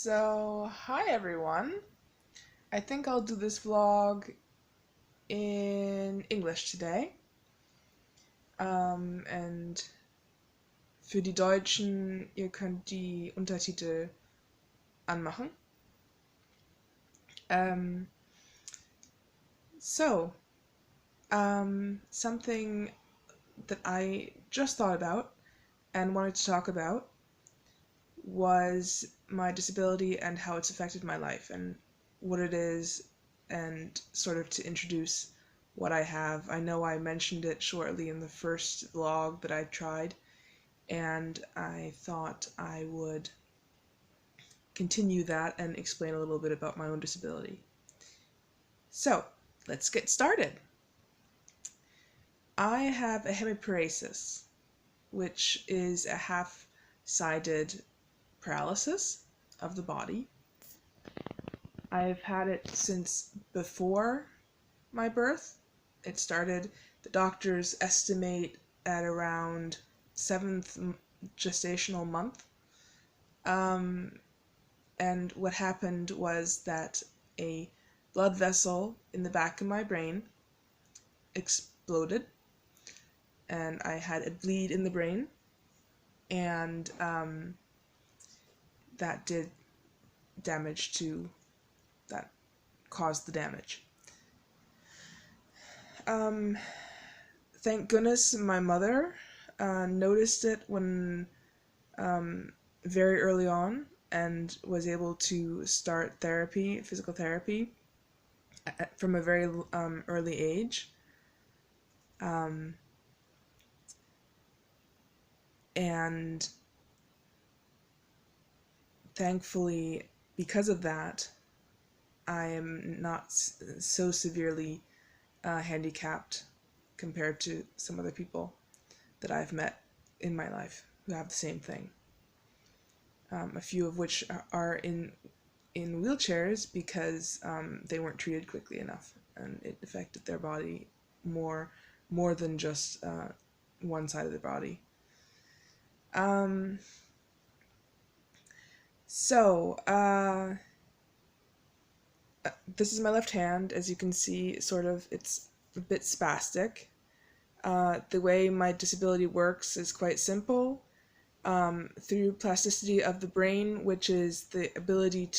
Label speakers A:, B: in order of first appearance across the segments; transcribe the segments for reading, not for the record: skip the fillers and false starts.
A: Hi everyone. I think I'll do this vlog in English today. Und für die Deutschen, ihr könnt die Untertitel anmachen. Um, so, Something that I just thought about and wanted to talk about was my disability and how it's affected my life and what it is, and sort of to introduce what I have. I know I mentioned it shortly in the first vlog that I tried, and I thought I would continue that and explain a little bit about my own disability. So, let's get started. I have a hemiparesis, which is a half-sided paralysis of the body. I've had it since before my birth. It started, the doctors estimate, at around 7th gestational month. And what happened was that a blood vessel in the back of my brain exploded, and I had a bleed in the brain, and that did damage to, that caused the damage. Thank goodness my mother noticed it when very early on, and was able to start therapy, physical therapy, from a very early age. And thankfully, because of that, I am not so severely handicapped compared to some other people that I've met in my life who have the same thing. A few of which are in wheelchairs because they weren't treated quickly enough, and it affected their body more than just one side of the body. This is my left hand. As you can see, sort of, it's a bit spastic. The way my disability works is quite simple. Through plasticity of the brain, which is the ability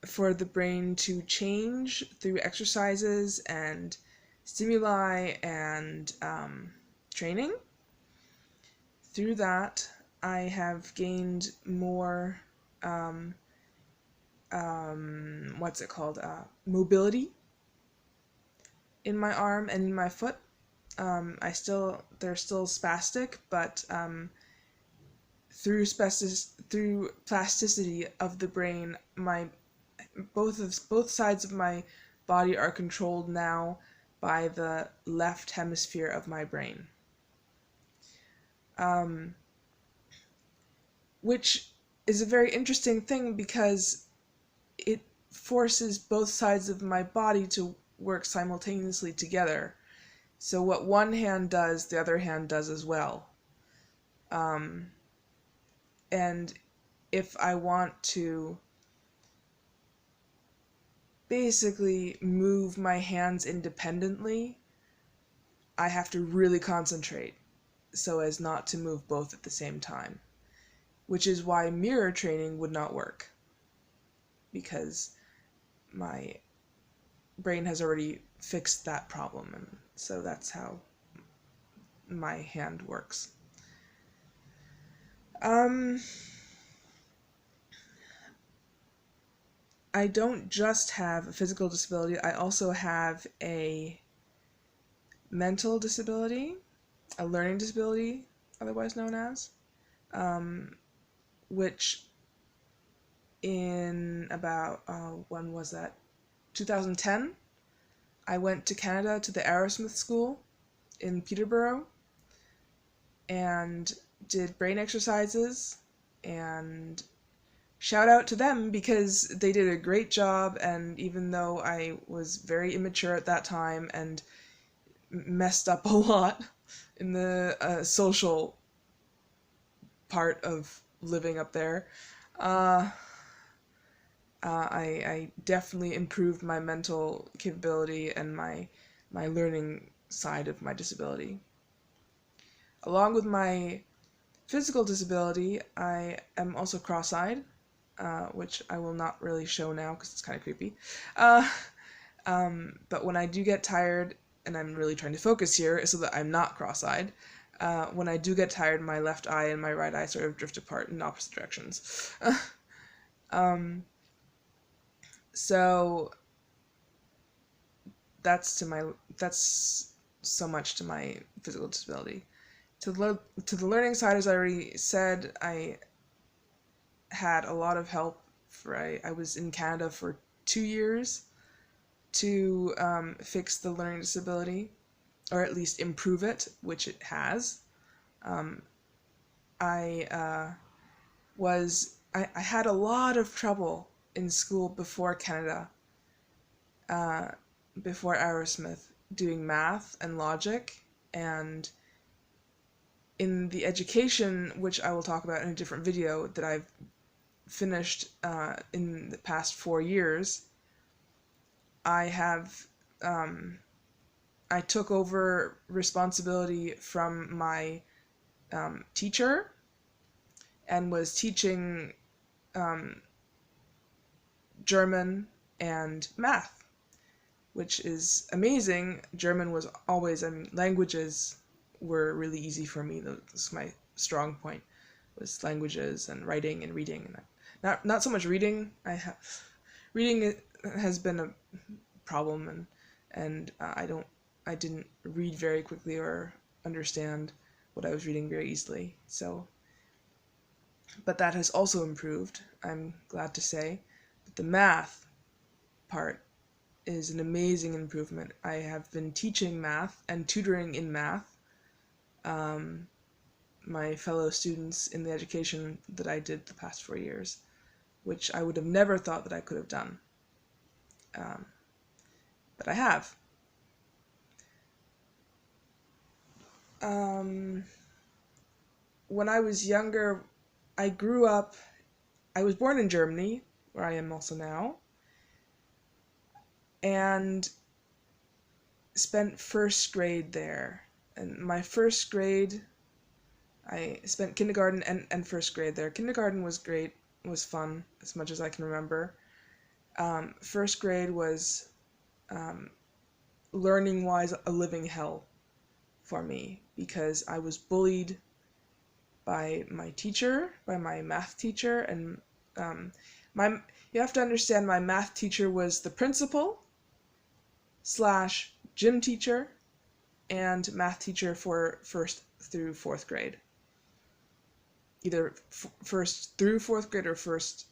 A: for the brain to change through exercises and stimuli and training. Through that, I have gained more mobility in my arm and in my foot. They're still spastic, but through plasticity of the brain, both sides of my body are controlled now by the left hemisphere of my brain, which is a very interesting thing because it forces both sides of my body to work simultaneously together. So what one hand does, the other hand does as well. And if I want to basically move my hands independently, I have to really concentrate so as not to move both at the same time, which is why mirror training would not work, because my brain has already fixed that problem, and so that's how my hand works. I don't just have a physical disability, I also have a mental disability, a learning disability, otherwise known as, which in about, when was that? 2010, I went to Canada to the Aerosmith School in Peterborough and did brain exercises, and shout out to them because they did a great job. And even though I was very immature at that time and messed up a lot in the social part of living up there, I definitely improved my mental capability and my learning side of my disability. Along with my physical disability, I am also cross-eyed, which I will not really show now because it's kind of creepy. Uh, but when I do get tired, and I'm really trying to focus here so that I'm not cross-eyed, when I do get tired, my left eye and my right eye sort of drift apart in opposite directions. um, so that's so much to my physical disability. To the learning side, as I already said, I had a lot of help. I was in Canada for 2 years to fix the learning disability, or at least improve it, which it has. Um, I had a lot of trouble in school before Canada, uh, before Aerosmith, doing math and logic, and in the education, which I will talk about in a different video, that I've finished in the past 4 years, I have I took over responsibility from my teacher and was teaching German and math, which is amazing. German was always, languages were really easy for me. That's my strong point, was languages and writing and reading. And not so much reading. Reading has been a problem, and I didn't read very quickly or understand what I was reading very easily. So, but that has also improved, I'm glad to say. But the math part is an amazing improvement. I have been teaching math and tutoring in math, my fellow students in the education that I did the past 4 years, which I would have never thought that I could have done. But I have. When I was younger, I was born in Germany, where I am also now, and spent first grade there. And my first grade, I spent kindergarten and first grade there. Kindergarten was great, was fun, as much as I can remember. First grade was, learning-wise, a living hell for me, because I was bullied by my teacher, by my math teacher, and my you have to understand, my math teacher was the principal slash gym teacher and math teacher for first through fourth grade. Either first through fourth grade or first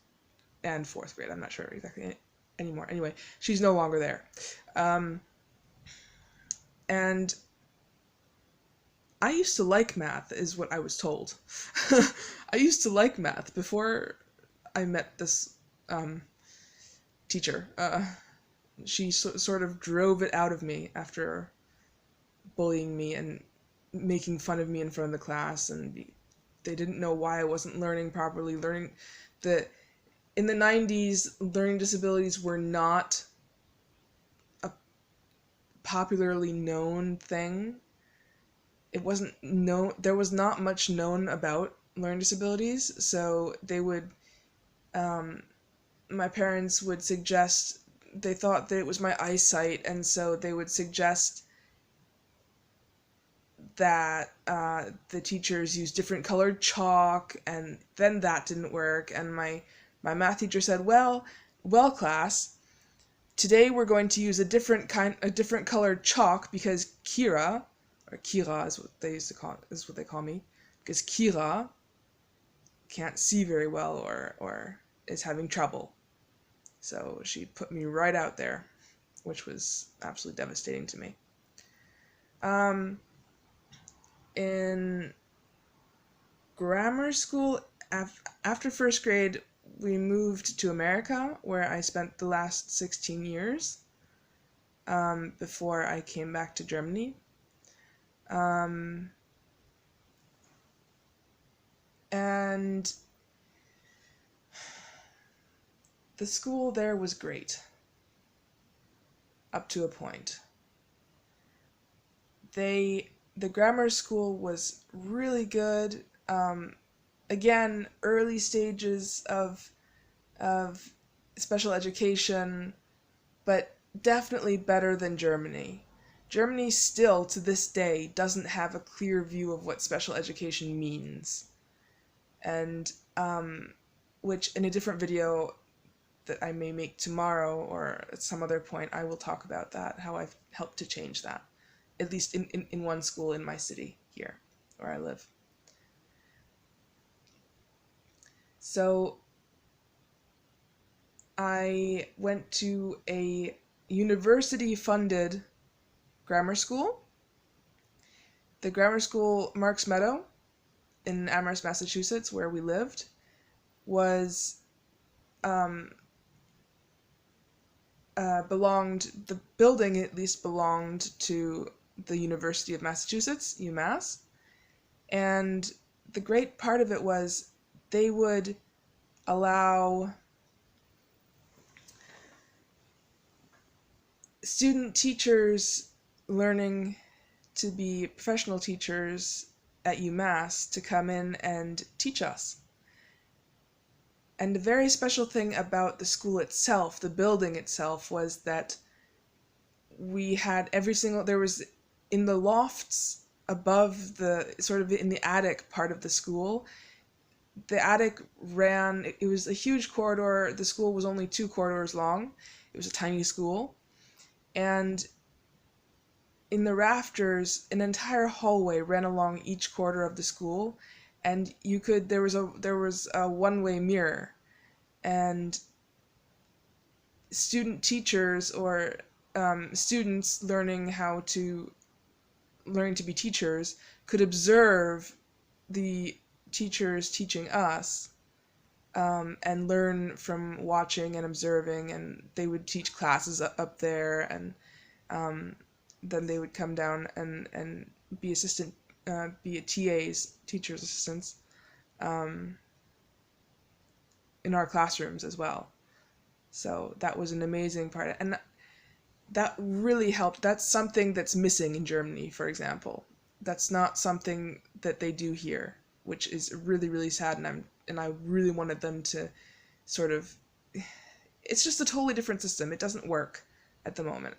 A: and fourth grade. I'm not sure exactly anymore. Anyway, she's no longer there. And I used to like math, is what I was told. I used to like math before I met this teacher. She sort of drove it out of me after bullying me and making fun of me in front of the class, and they didn't know why I wasn't learning properly. In the 90s, learning disabilities were not a popularly known thing. It wasn't known, there was not much known about learning disabilities, so my parents would suggest, they thought that it was my eyesight, and so they would suggest that the teachers use different colored chalk, and then that didn't work, and my math teacher said, well, class, today we're going to use a different colored chalk, because Kira, or Kira is what they call me, because Kira can't see very well, or is having trouble. So she put me right out there, which was absolutely devastating to me. In grammar school, after first grade, we moved to America, where I spent the last 16 years before I came back to Germany. And The school there was great, up to a point. The grammar school was really good. Again, early stages of special education, but definitely better than Germany. Germany still, to this day, doesn't have a clear view of what special education means. And which in a different video that I may make tomorrow or at some other point, I will talk about that, how I've helped to change that, at least in one school in my city here, where I live. So I went to a university-funded grammar school. The grammar school Marks Meadow in Amherst, Massachusetts, where we lived, was the building at least belonged to the University of Massachusetts, UMass, and the great part of it was they would allow student teachers learning to be professional teachers at UMass to come in and teach us. And the very special thing about the school itself, the building itself, was that we had there was in the lofts above sort of in the attic part of the school, the attic it was a huge corridor. The school was only 2 corridors long. It was a tiny school. And in the rafters, an entire hallway ran along each corridor of the school, and there was a one-way mirror, and student teachers or students learning to be teachers could observe the teachers teaching us, and learn from watching and observing, and they would teach classes up there, and then they would come down and be TAs, teachers' assistants, in our classrooms as well. So that was an amazing part, and that really helped. That's something that's missing in Germany, for example. That's not something that they do here, which is really, really sad, and I really wanted them to sort of... It's just a totally different system. It doesn't work at the moment.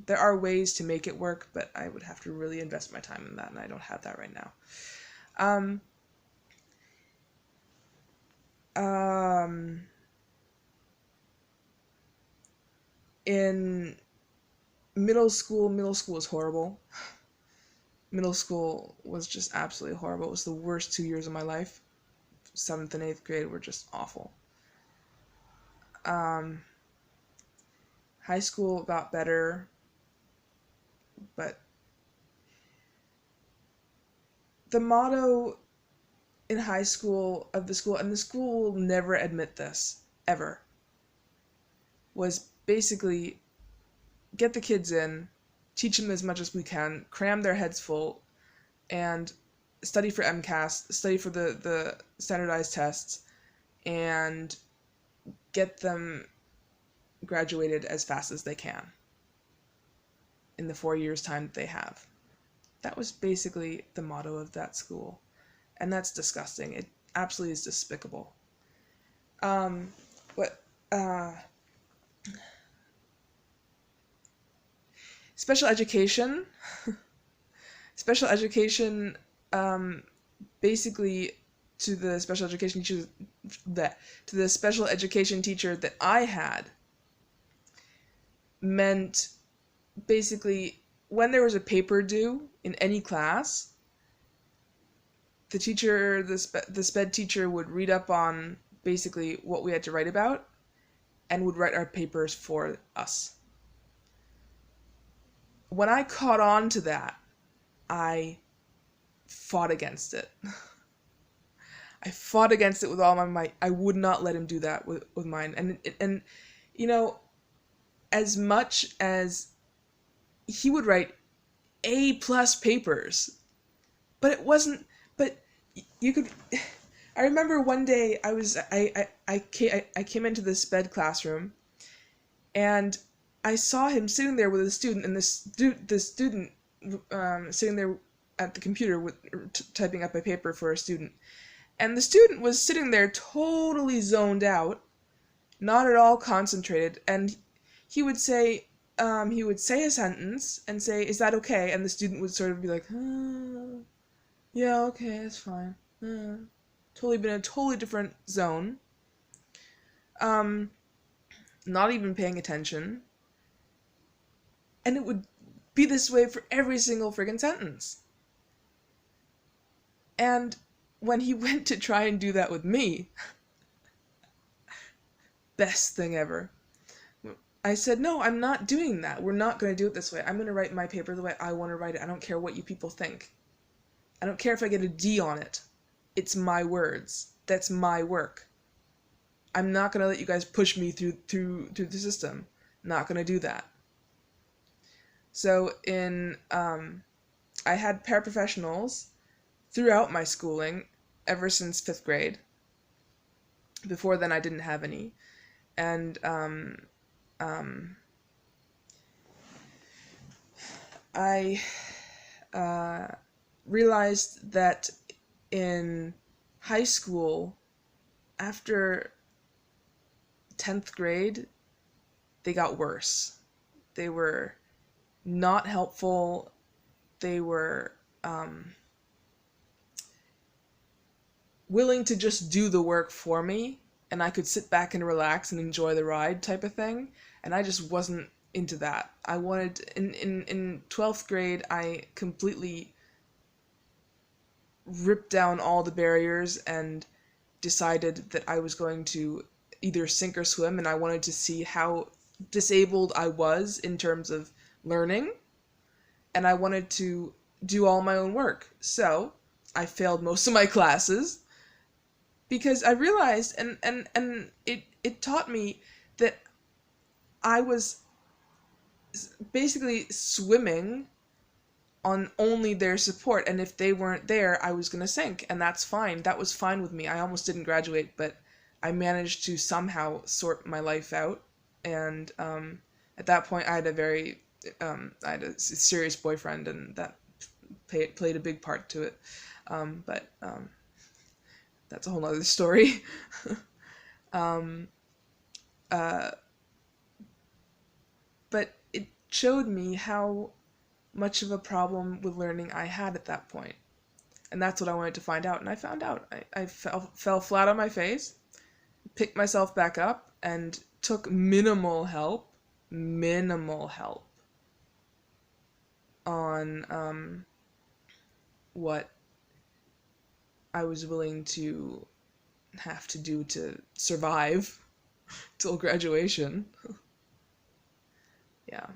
A: There are ways to make it work, but I would have to really invest my time in that, and I don't have that right now. In middle school was horrible. Middle school was just absolutely horrible. It was the worst 2 years of my life. 7th and 8th grade were just awful. High school got better, but the motto in high school of the school, and the school will never admit this, ever, was basically get the kids in, teach them as much as we can, cram their heads full, and study for MCAS, study for the standardized tests, and get them graduated as fast as they can in the 4 years' time that they have. That was basically the motto of that school. And that's disgusting. It absolutely is despicable. Special education. Special education, basically to the special education teacher that I had, meant basically when there was a paper due in any class, the teacher, the sped teacher, would read up on basically what we had to write about and would write our papers for us. When I caught on to that, I fought against it. I fought against it with all my might. I would not let him do that with mine. And you know, as much as he would write A+ papers, but it wasn't, but you could... I remember one day I I came into this sped classroom, and I saw him sitting there with a student, and the student sitting there at the computer typing up a paper for a student. And the student was sitting there totally zoned out, not at all concentrated, and he would say a sentence and say, "Is that okay?" And the student would sort of be like, "Yeah, okay, that's fine." Totally been in a totally different zone. Not even paying attention. And it would be this way for every single friggin' sentence. And when he went to try and do that with me, best thing ever. I said, "No, I'm not doing that. We're not going to do it this way. I'm going to write my paper the way I want to write it. I don't care what you people think. I don't care if I get a D on it. It's my words. That's my work. I'm not going to let you guys push me through the system. Not going to do that." So I had paraprofessionals throughout my schooling ever since 5th grade. Before then, I didn't have any. And I realized that in high school, after 10th grade, they got worse. They were not helpful. They were willing to just do the work for me, and I could sit back and relax and enjoy the ride type of thing, and I just wasn't into that. I wanted, in 12th grade, I completely ripped down all the barriers and decided that I was going to either sink or swim, and I wanted to see how disabled I was in terms of learning, and I wanted to do all my own work. So I failed most of my classes because I realized, and it taught me that I was basically swimming on only their support, and if they weren't there, I was going to sink, and that's fine. That was fine with me. I almost didn't graduate, but I managed to somehow sort my life out, and at that point, I had a serious boyfriend, and that played a big part to it, but that's a whole other story. But it showed me how much of a problem with learning I had at that point. And that's what I wanted to find out. And I found out. I fell flat on my face, picked myself back up, and took minimal help on what I was willing to have to do to survive till graduation. Yeah.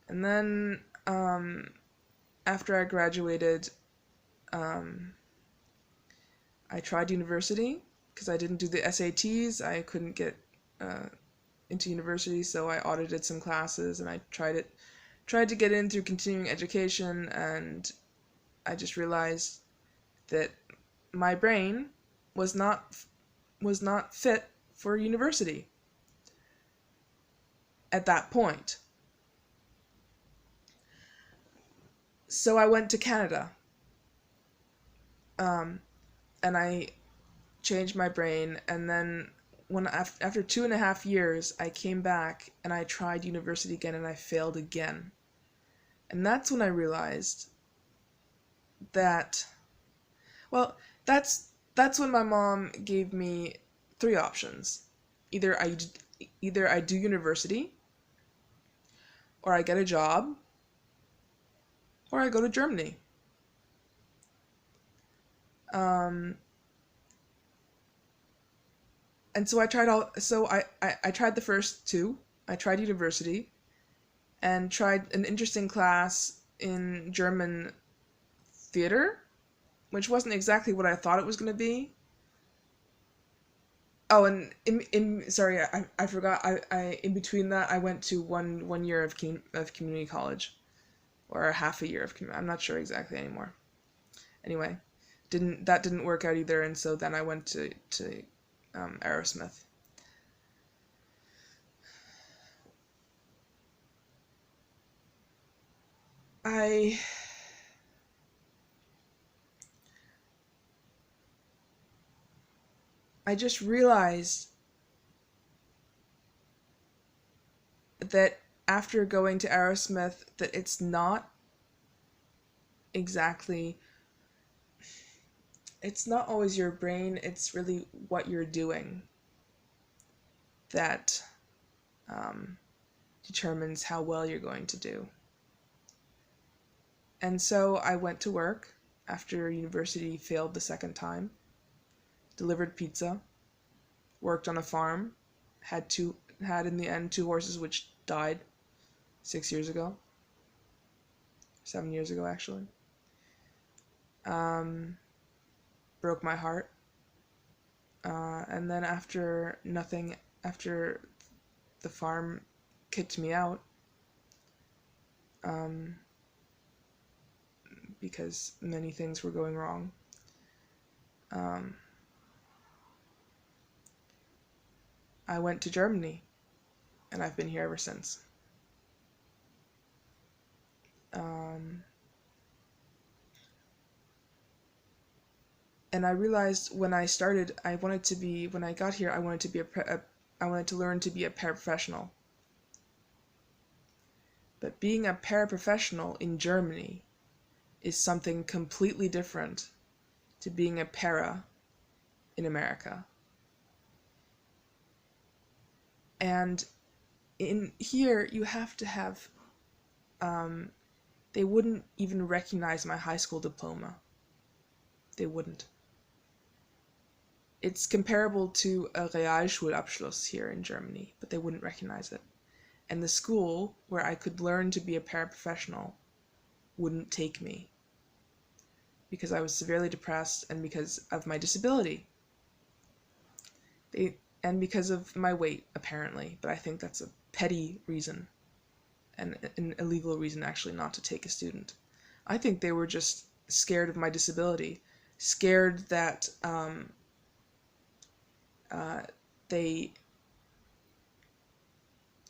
A: And then after I graduated, I tried university because I didn't do the SATs. I couldn't get into university, so I audited some classes, and I tried to get in through continuing education, and I just realized that my brain was not fit for university at that point. So I went to Canada, and I changed my brain, and then after 2.5 years, I came back and I tried university again, and I failed again. And that's when I realized that, well, that's when my mom gave me 3 options. Either I do university, or I get a job, or I go to Germany. And so I tried I tried the first 2. I tried university and tried an interesting class in German theater, which wasn't exactly what I thought it was going to be. Oh, and I forgot. I in between that, I went to one year of community college, or half a year of community. I'm not sure exactly anymore. Anyway, didn't work out either, and so then I went to Aerosmith. I just realized that after going to Aerosmith that it's not exactly, it's not always your brain, it's really what you're doing that determines how well you're going to do. And so I went to work after university failed the second time, delivered pizza, worked on a farm, had in the end 2 horses which died 6 years ago. 7 years ago, actually. Broke my heart. And then after the farm kicked me out, because many things were going wrong, I went to Germany, and I've been here ever since. And I realized when I got here, I wanted to learn to be a paraprofessional. But being a paraprofessional in Germany is something completely different to being a para in America. And in here, you have to have, they wouldn't even recognize my high school diploma. They wouldn't. It's comparable to a Realschulabschluss here in Germany, but they wouldn't recognize it. And the school where I could learn to be a paraprofessional wouldn't take me because I was severely depressed and because of my disability. And because of my weight, apparently, but I think that's a petty reason and an illegal reason actually not to take a student. I think they were just scared of my disability, scared that they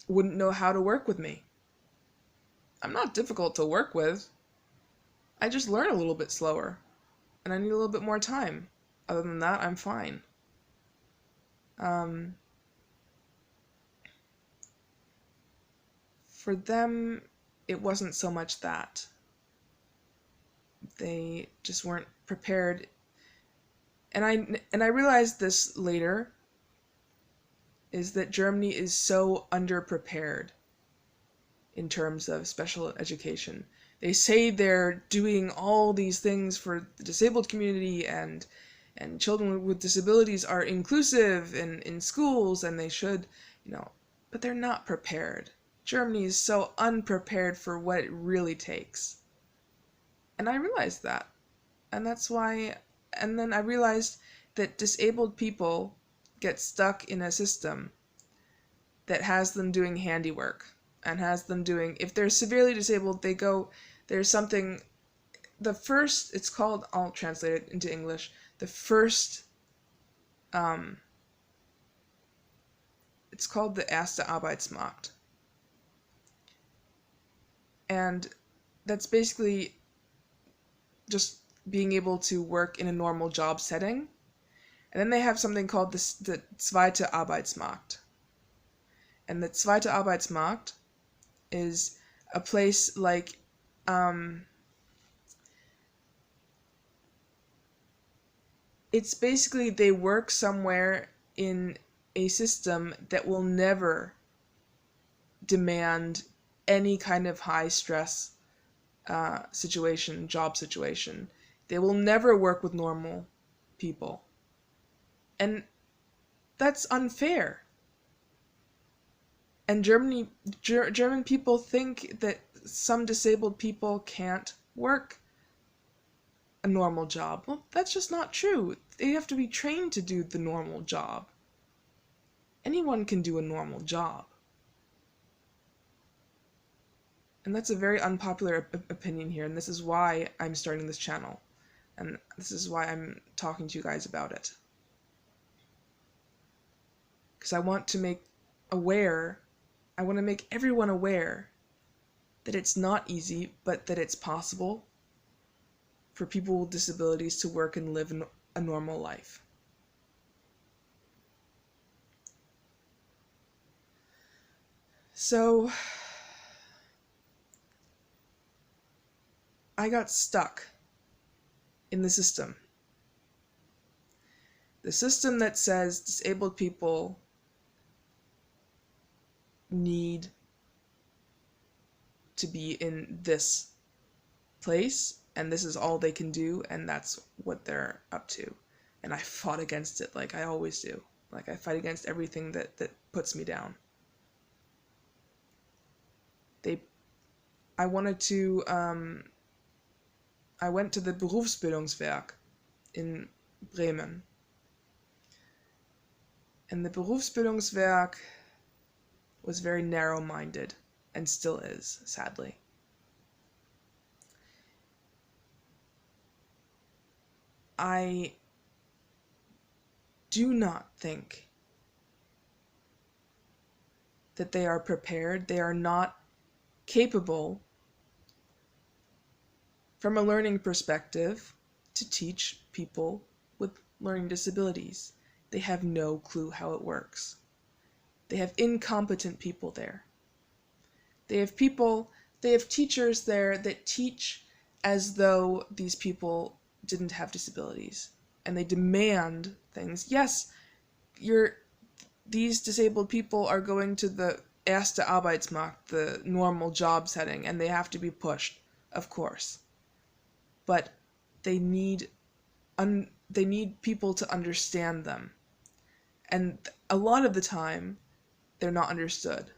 A: wouldn't know how to work with me. I'm not difficult to work with. I just learn a little bit slower, and I need a little bit more time. Other than that, I'm fine. For them, it wasn't so much that. They just weren't prepared. And I realized this later, is that Germany is so underprepared in terms of special education. They say they're doing all these things for the disabled community and children with disabilities are inclusive in schools and they should, but they're not prepared. Germany is so unprepared for what it really takes. And I realized that. And that's why, and then I realized that disabled people get stuck in a system that has them doing handiwork and has them doing, if they're severely disabled, there's something, it's called, I'll translate it into English, it's called the Erste Arbeitsmarkt. And that's basically just being able to work in a normal job setting. And then they have something called the Zweite Arbeitsmarkt. And the Zweite Arbeitsmarkt is a place like, it's basically they work somewhere in a system that will never demand any kind of high stress job situation. They will never work with normal people. And that's unfair. And German people think that some disabled people can't work a normal job. Well, that's just not true. They have to be trained to do the normal job. Anyone can do a normal job. And that's a very unpopular opinion here, and this is why I'm starting this channel. And this is why I'm talking to you guys about it. Because I want to make everyone aware that it's not easy, but that it's possible for people with disabilities to work and live a normal life. So I got stuck in the system. The system that says disabled people need to be in this place, and this is all they can do, and that's what they're up to. And I fought against it like I always do. Like I fight against everything that puts me down. I went to the Berufsbildungswerk in Bremen. And the Berufsbildungswerk was very narrow-minded, and still is, sadly. I do not think that they are prepared. They are not capable, from a learning perspective, to teach people with learning disabilities. They have no clue how it works. They have incompetent people there. They have teachers there that teach as though these people didn't have disabilities. And they demand things. Yes, these disabled people are going to the Erste Arbeitsmarkt, the normal job setting, and they have to be pushed, of course. But they need people to understand them. And a lot of the time, they're not understood.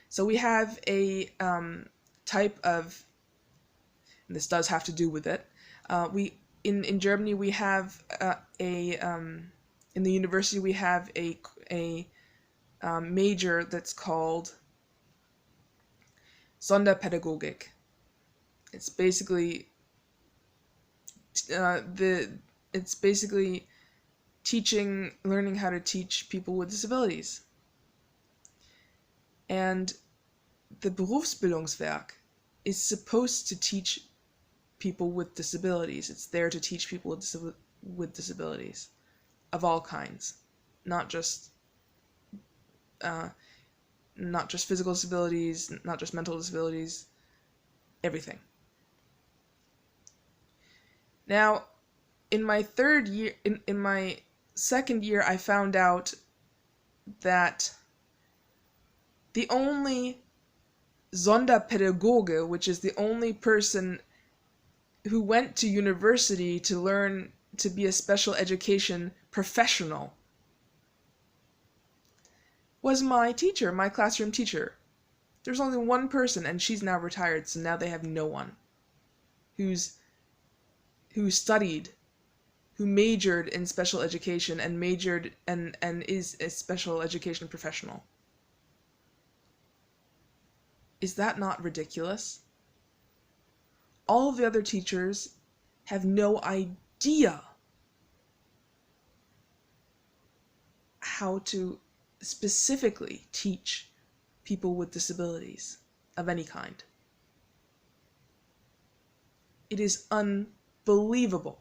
A: So we have a type of, and this does have to do with it, in Germany we have in the university we have a major that's called Sonderpädagogik. It's basically learning how to teach people with disabilities. And the Berufsbildungswerk is supposed to teach people with disabilities. It's there to teach people with disabilities of all kinds, not just physical disabilities, not just mental disabilities, everything. Now, in my third year, in my second year, I found out that the only Sonderpädagoge, which is the only person who went to university to learn to be a special education professional, was my teacher, my classroom teacher. There's only one person, and she's now retired, so now they have no one who studied, who majored in special education and majored and is a special education professional. Is that not ridiculous? All of the other teachers have no idea how to specifically teach people with disabilities of any kind. It is unbelievable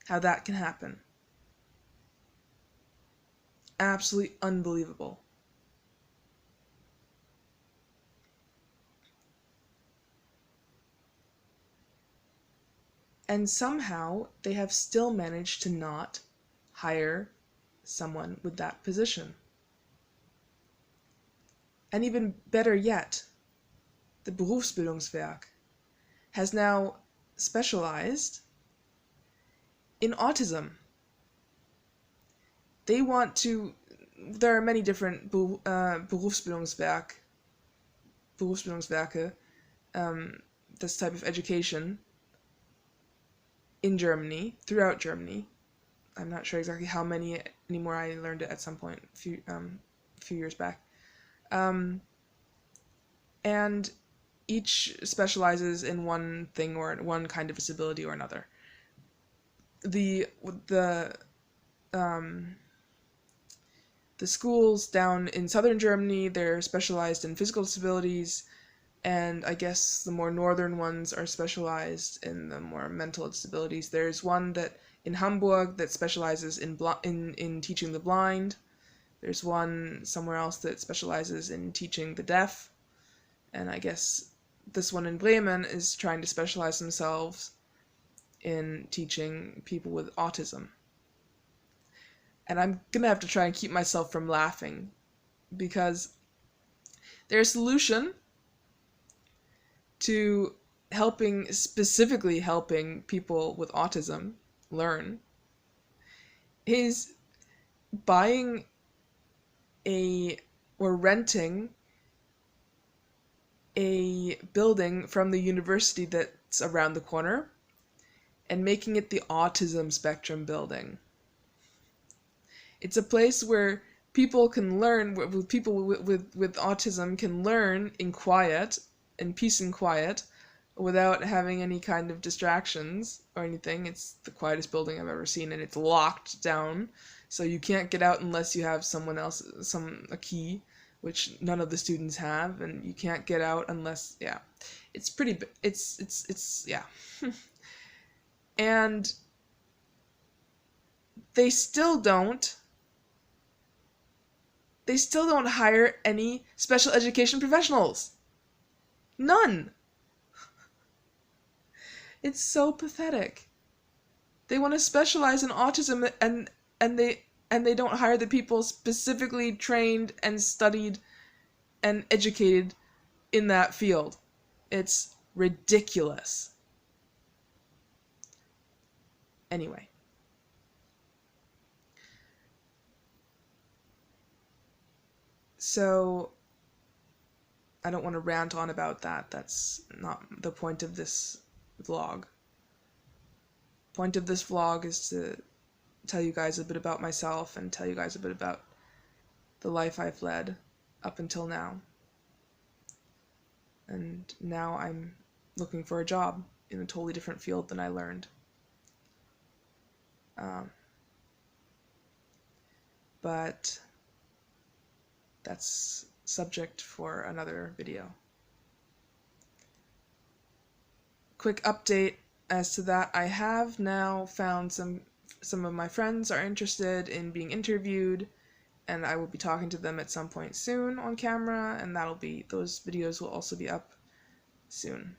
A: how that can happen. Absolutely unbelievable. And somehow they have still managed to not hire someone with that position. And even better yet, the Berufsbildungswerk has now specialized in autism. There are many different Berufsbildungswerke, this type of education in Germany, throughout Germany. I'm not sure exactly how many anymore. I learned it at some point a few years back. And each specializes in one thing or one kind of disability or another. The um, the schools down in southern Germany, they're specialized in physical disabilities, and I guess the more northern ones are specialized in the more mental disabilities. There's one that in Hamburg that specializes in teaching the blind. There's one somewhere else that specializes in teaching the deaf, and I guess this one in Bremen is trying to specialize themselves in teaching people with autism. And I'm gonna have to try and keep myself from laughing because their solution to specifically helping people with autism learn is buying or renting a building from the university that's around the corner and making it the Autism Spectrum Building. It's a place where people can learn, where people with autism can learn in quiet, in peace and quiet, without having any kind of distractions or anything. It's the quietest building I've ever seen, and it's locked down, so you can't get out unless you have a key, which none of the students have, and you can't get out unless, yeah. It's pretty, yeah. And they still don't hire any special education professionals. None. It's so pathetic. They want to specialize in autism and they don't hire the people specifically trained and studied and educated in that field. It's ridiculous. Anyway. So I don't want to rant on about that. That's not the point of this vlog. Point of this vlog is to tell you guys a bit about myself and tell you guys a bit about the life I've led up until now. And now I'm looking for a job in a totally different field than I learned. But that's subject for another video. Quick update as to that, I have now found some of my friends are interested in being interviewed, and I will be talking to them at some point soon on camera, and those videos will also be up soon.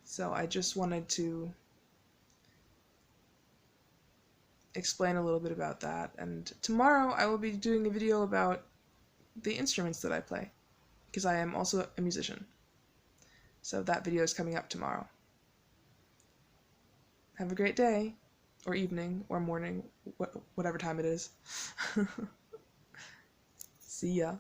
A: So I just wanted to explain a little bit about that, and tomorrow I will be doing a video about the instruments that I play, because I am also a musician. So that video is coming up tomorrow. Have a great day, or evening, or morning, whatever time it is. See ya.